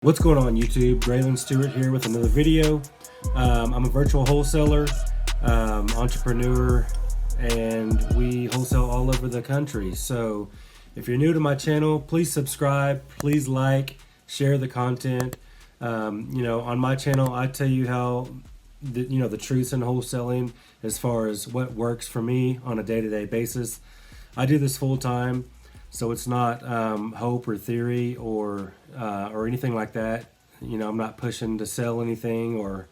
What's going on YouTube? Graylan Stewart here with another video. I'm a virtual wholesaler, entrepreneur, and we wholesale all over the country. So if you're new to my channel, please subscribe, please like, share the content. On my channel, I tell you how the truths in wholesaling as far as what works for me on a day-to-day basis. I do this full time. So it's not hope or theory or anything like that. I'm not pushing to sell anything or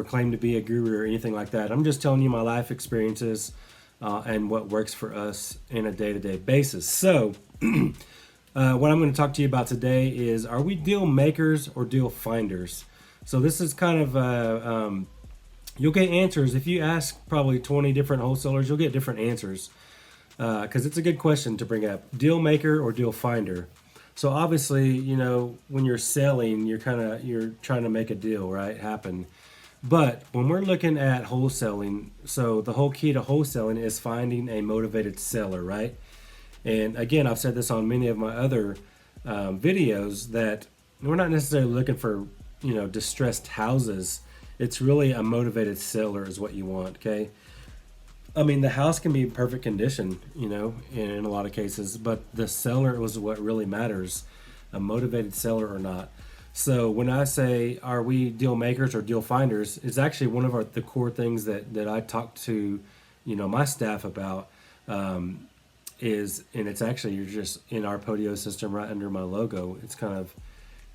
claim to be a guru or anything like that. I'm just telling you my life experiences and what works for us in a day-to-day basis. So what I'm going to talk to you about today is, are we deal makers or deal finders? So this is kind of, you'll get answers. If you ask probably 20 different wholesalers, you'll get different answers. Because it's a good question to bring up. Deal maker or deal finder. So obviously, when you're selling, you're trying to make a deal, right, happen. But when we're looking at wholesaling, so the whole key to wholesaling is finding a motivated seller, right? And again, I've said this on many of my other videos that we're not necessarily looking for, distressed houses. It's really a motivated seller is what you want, okay? I mean, the house can be in perfect condition, in a lot of cases, but the seller was what really matters, a motivated seller or not. So when I say, are we deal makers or deal finders, it's actually one of the core things that I talk to, my staff about, and it's actually, you're just in our Podio system right under my logo.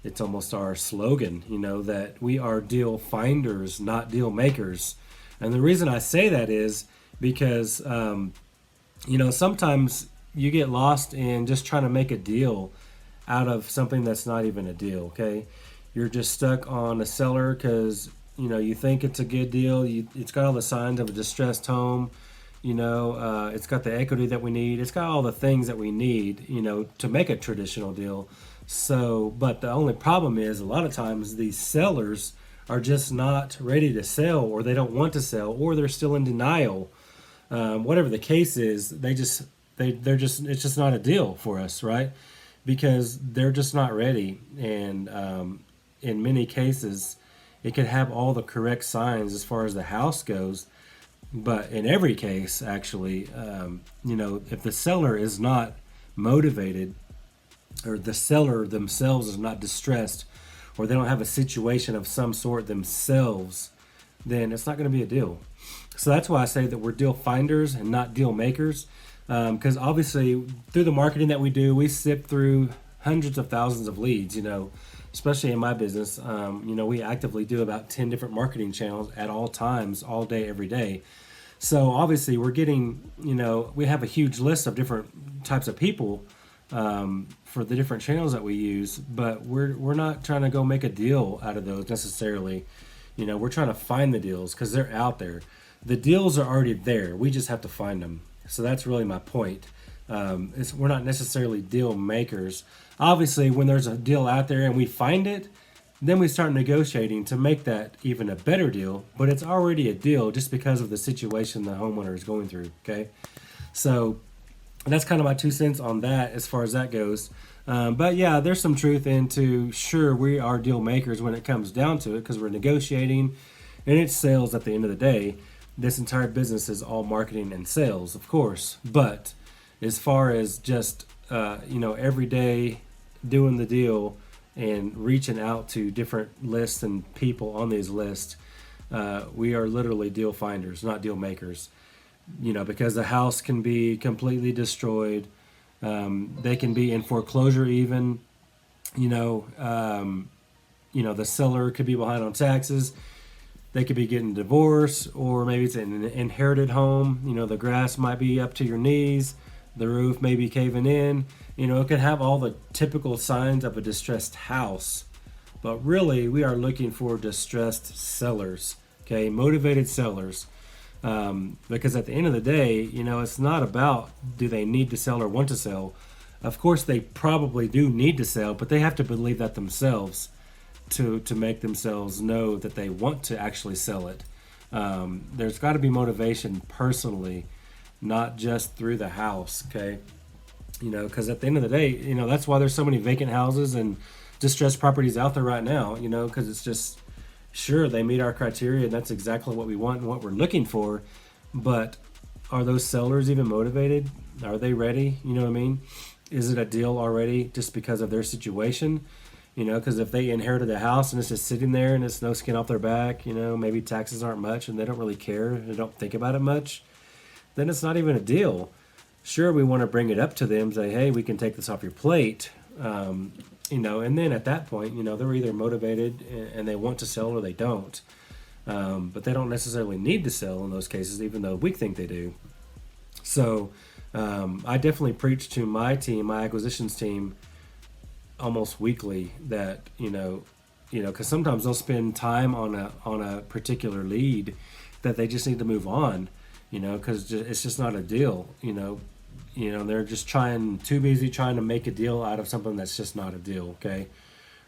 It's almost our slogan, that we are deal finders, not deal makers. And the reason I say that is, because sometimes you get lost in just trying to make a deal out of something that's not even a deal. Okay, you're just stuck on a seller because you think it's a good deal. It's got all the signs of a distressed home. It's got the equity that we need. It's got all the things that we need to make a traditional deal. So, but the only problem is a lot of times these sellers are just not ready to sell, or they don't want to sell, or they're still in denial. Whatever the case is, it's just not a deal for us, right? Because they're just not ready. And in many cases, it could have all the correct signs as far as the house goes. But in every case, actually, if the seller is not motivated, or the seller themselves is not distressed, or they don't have a situation of some sort themselves, then it's not going to be a deal. So that's why I say that we're deal finders and not deal makers, because obviously through the marketing that we do, we sift through hundreds of thousands of leads, especially in my business. We actively do about 10 different marketing channels at all times, all day, every day. So obviously we're getting, we have a huge list of different types of people for the different channels that we use, but we're not trying to go make a deal out of those necessarily. We're trying to find the deals because they're out there. The deals are already there. We just have to find them. So that's really my point. We're not necessarily deal makers. Obviously, when there's a deal out there and we find it, then we start negotiating to make that even a better deal. But it's already a deal just because of the situation the homeowner is going through. Okay, so that's kind of my 2 cents on that as far as that goes. But yeah, there's some truth into, sure, we are deal makers when it comes down to it, because we're negotiating and it's sales at the end of the day. This entire business is all marketing and sales, of course. But as far as just, every day doing the deal and reaching out to different lists and people on these lists, we are literally deal finders, not deal makers. Because the house can be completely destroyed. They can be in foreclosure even. The seller could be behind on taxes. They could be getting divorced, or maybe it's an inherited home. The grass might be up to your knees. The roof may be caving in. It could have all the typical signs of a distressed house. But really, we are looking for distressed sellers, okay? Motivated sellers. Because at the end of the day, it's not about do they need to sell or want to sell. Of course, they probably do need to sell, but they have to believe that themselves to make themselves know that they want to actually sell it. There's got to be motivation personally, not just through the house, okay? Because at the end of the day, that's why there's so many vacant houses and distressed properties out there right now, because it's just, sure, they meet our criteria and that's exactly what we want and what we're looking for. But are those sellers even motivated? Are they ready? You know what I mean? Is it a deal already just because of their situation? Because if they inherited a house and it's just sitting there and it's no skin off their back, maybe taxes aren't much and they don't really care, they don't think about it much, then it's not even a deal. Sure, we want to bring it up to them, say, hey, we can take this off your plate, and then at that point, they're either motivated and they want to sell or they don't. But they don't necessarily need to sell in those cases, even though we think they do. So I definitely preach to my team, my acquisitions team, almost weekly that because sometimes they'll spend time on a particular lead that they just need to move on, because it's just not a deal. They're just too busy trying to make a deal out of something that's just not a deal. Okay,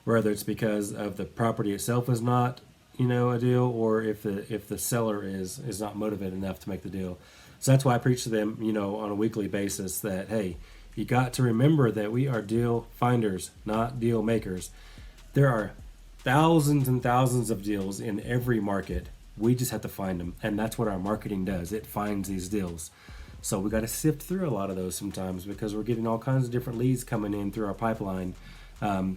whether it's because of the property itself is not a deal, or if the seller is not motivated enough to make the deal. So that's why I preach to them on a weekly basis that, hey, you got to remember that we are deal finders, not deal makers. There are thousands and thousands of deals in every market. We just have to find them, and that's what our marketing does. It finds these deals. So we got to sift through a lot of those sometimes because we're getting all kinds of different leads coming in through our pipeline.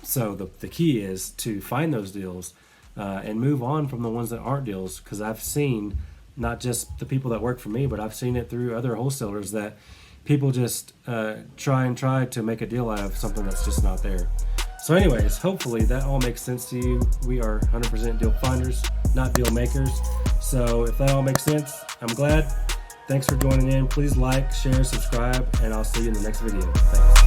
So the key is to find those deals and move on from the ones that aren't deals, because I've seen not just the people that work for me, but I've seen it through other wholesalers that people just try to make a deal out of something that's just not there. So anyways, hopefully that all makes sense to you. We are 100% deal finders, not deal makers. So if that all makes sense, I'm glad. Thanks for joining in. Please like, share, subscribe, and I'll see you in the next video. Thanks.